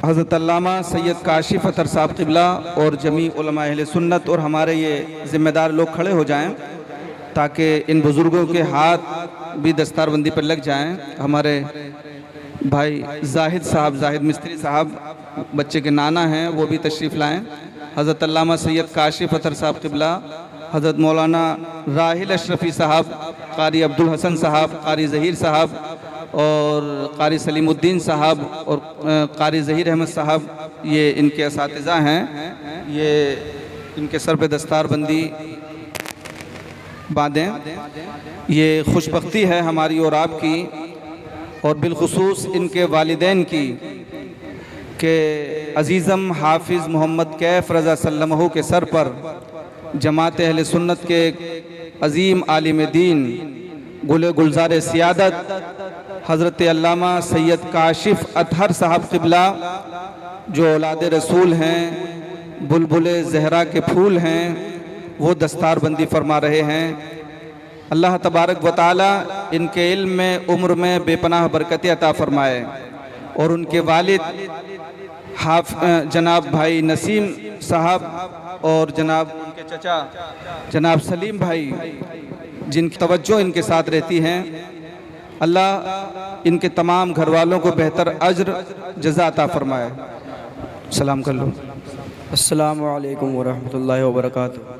حضرت علامہ سید کاشف اطہر صاحب قبلہ اور جمیع علماء اہل سنت اور ہمارے یہ ذمہ دار لوگ کھڑے ہو جائیں تاکہ ان بزرگوں کے ہاتھ بھی دستار بندی پر لگ جائیں۔ ہمارے بھائی زاہد صاحب، زاہد مستری صاحب بچے کے نانا ہیں، وہ بھی تشریف لائیں۔ حضرت علامہ سید کاشف اطہر صاحب قبلہ، حضرت مولانا راحل اشرفی صاحب، قاری عبدالحسن صاحب، قاری ظہیر صاحب اور قاری سلیم الدین صاحب اور قاری ظہیر احمد صاحب، یہ ان کے اساتذہ ہیں۔ یہ ان کے سر پہ دستار بندی باندھیں۔ یہ خوش بختی ہے ہماری اور آپ کی، اور بالخصوص ان کے والدین کی، کہ عزیزم حافظ محمد کیف رضا سلمہ کے سر پر جماعت اہل سنت کے عظیم عالم دین گل گلزار سیادت حضرت علامہ سید کاشف اطہر صاحب قبلہ، جو اولاد رسول ہیں، بلبل زہرا کے پھول ہیں، وہ دستار بندی فرما رہے ہیں۔ اللہ تبارک و تعالی ان کے علم میں، عمر میں بے پناہ برکت عطا فرمائے، اور ان کے والد جناب بھائی نسیم صاحب اور جناب ان کے چچا جناب سلیم بھائی، جن کی توجہ ان کے ساتھ رہتی ہیں، اللہ ان کے تمام گھر والوں کو بہتر اجر جزا عطا فرمائے۔ سلام کر لو۔ السلام علیکم ورحمۃ اللہ وبرکاتہ۔